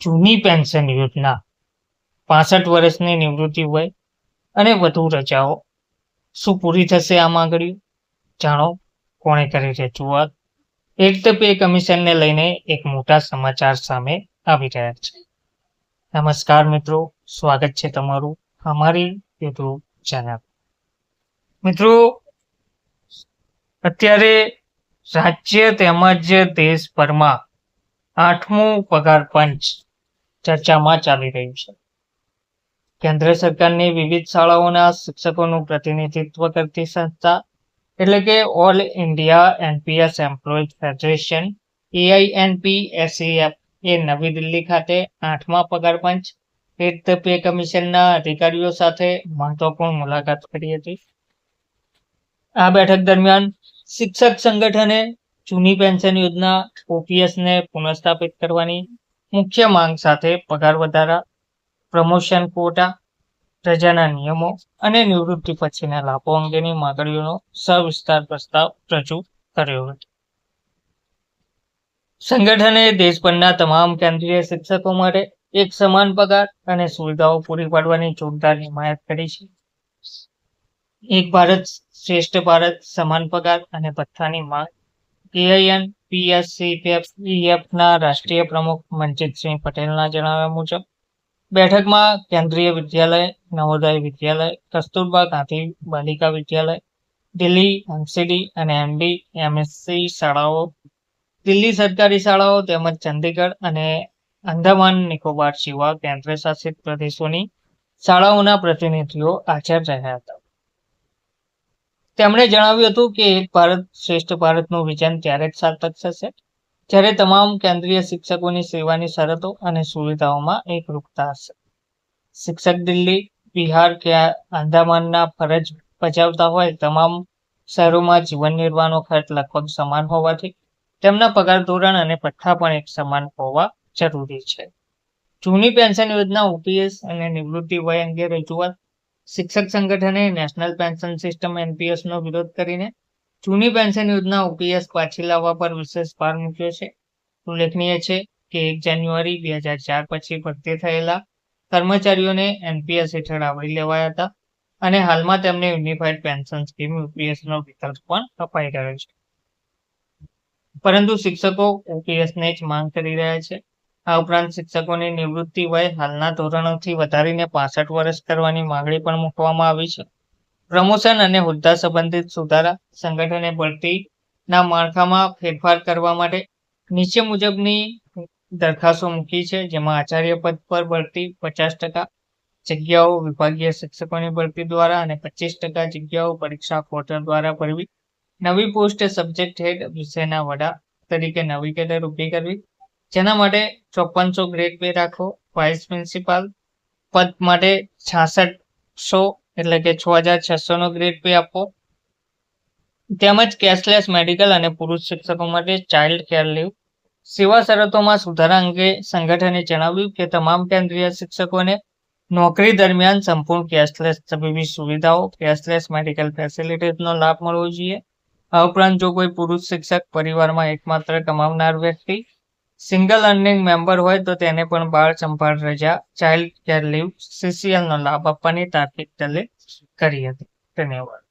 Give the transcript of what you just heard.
જૂની પેન્શન યોજના 65 વર્ષની નિવૃત્તિ વય અને વધુ રજાઓ શું પૂરી થશે આ માંગણીઓ? જાણો કોણે કરી રજૂઆત. એક તો પે કમિશનને લઈને એક મોટા સમાચાર સામે આવી રહ્યા છે. નમસ્કાર મિત્રો, સ્વાગત છે તમારું અમારી યુટ્યુબ ચેનલ. મિત્રો, અત્યારે રાજ્ય તેમજ દેશભરમાં 8મું પગાર પંચ ચર્ચામાં ચાલી રહ્યું છે. કેન્દ્ર સરકારની વિવિધ શાળાઓના શિક્ષકોનું પ્રતિનિધિત્વ કરતી સંસ્થા એટલે કે all India NPS employees federation AINPSEF એ નવી દિલ્હી ખાતે 8મા પગાર પંચ વિથ ધ પે કમિશનના અધિકારીઓ સાથે મહત્વપૂર્ણ મુલાકાત કરી હતી. આ બેઠક દરમિયાન શિક્ષક સંગઠને જૂની પેન્શન યોજના OPS ને પુનઃસ્થાપિત કરવાની મુખ્ય માંગ સાથે પગાર વધારા, પ્રમોશન કોટા, રજાના નિયમો અને નિવૃત્તિ પછીના લાભો અંગેની માંગણીઓનો સવિસ્તાર પ્રસ્તાવ રજૂ કર્યો હતો. સંગઠને દેશભરના તમામ કેન્દ્રીય શિક્ષકો માટે એક સમાન પગાર અને સુવિધાઓ પૂરી પાડવાની જોરદાર હિમાયત કરી છે. એક ભારત શ્રેષ્ઠ ભારત સમાન પગાર અને ભથ્થાની માંગ AINPSEF ના રાષ્ટ્રીય પ્રમુખ મનજીતસિંહ પટેલના જણાવ્યા મુજબ બેઠકમાં કેન્દ્રીય વિદ્યાલય, નવોદય વિદ્યાલય, કસ્તુરબા ગાંધી બાલિકા વિદ્યાલય, દિલ્હી MCD અને MD MSc શાળાઓ, દિલ્હી સરકારી શાળાઓ તેમજ ચંદીગઢ અને અંદમાન નિકોબાર જેવા કેન્દ્ર શાસિત પ્રદેશોની શાળાઓના પ્રતિનિધિઓ હાજર રહ્યા હતા. તેમણે જણાવ્યું હતું કે એક ભારત શ્રેષ્ઠ ભારતનું વિઝન ત્યારે જ સાર્થક થશે જ્યારે તમામ કેન્દ્રીય શિક્ષકોની સેવાની શરતો અને સુવિધાઓમાં એકરૂપતા હશે. શિક્ષક દિલ્હી, બિહાર કે આંદામાનના ફરજ બજાવતા હોય તમામ શહેરોમાં જીવન નિર્વાહનો ખર્ચ લગભગ સમાન હોવાથી તેમના પગાર ધોરણ અને ભથ્થા પણ એક સમાન હોવા જરૂરી છે. જૂની પેન્શન યોજના OPS અને નિવૃત્તિ વય અંગે રજૂઆત. શિક્ષક સંગઠને નેશનલ પેન્શન સિસ્ટમ NPS નો વિરોધ કરીને જૂની પેન્શન યોજના OPS પાછી લાવવા પર વિશેષ ભાર મૂક્યો છે. ઉલ્લેખનીય છે કે 1 જાન્યુઆરી 2004 પછી ભરતી થયેલા કર્મચારીઓને NPS હેઠળ આવરી લેવાયા હતા અને હાલમાં તેમને યુનિફાઈડ પેન્શન સ્કીમ UPS નો વિકલ્પ પણ અપાઈ રહ્યો છે. પરંતુ શિક્ષકો OPS ને જ માંગ કરી રહ્યા છે. આ ઉપરાંત શિક્ષકોની નિવૃત્તિ વય હાલના ધોરણોથી વધારીને 65 વર્ષ કરવાની માંગણી પણ મૂકવામાં આવી છે. પ્રમોશન અને હોદ્દા સંબંધિત સુધારા. સંગઠને ભરતીના માળખામાં ફેરફાર કરવા માટે નીચે મુજબની દરખાસ્તો મૂકી છે, જેમાં આચાર્ય પદ પર ભરતી 50% જગ્યાઓ વિભાગીય શિક્ષકોની ભરતી દ્વારા અને 25% જગ્યાઓ પરીક્ષા પોર્ટલ દ્વારા ભરવી. નવી પોસ્ટ સબ્જેક્ટ હેડ વિષયના વડા તરીકે નવી કેડર ઊભી કરવી, જેના માટે 5400 ગ્રેડ પે રાખવો. વાઇસ પ્રિન્સિપાલ પદ માટે 6600 એટલે કે 6600 નો ગ્રેડ પે આપવો. તેમજ કેશલેસ મેડિકલ અને પુરુષ શિક્ષકો માટે ચાઇલ્ડ કેર લીવ. સેવા શરતોમાં સુધારા અંગે સંગઠને જણાવ્યું કે તમામ કેન્દ્રીય શિક્ષકોને નોકરી દરમિયાન સંપૂર્ણ કેશલેસ તબીબી સુવિધાઓ, કેશલેસ મેડિકલ ફેસિલિટીઝનો લાભ મળવો જોઈએ. આ ઉપરાંત જો કોઈ પુરુષ શિક્ષક પરિવારમાં એકમાત્ર કમાવનાર વ્યક્તિ સિંગલ અર્નિંગ મેમ્બર હોય તો તેને પણ બાળ સંભાળ રજા, ચાઇલ્ડ કેર લીવ, CCL નો લાભ આપવાની તાર્કિક દલીલ કરી હતી. ધન્યવાદ.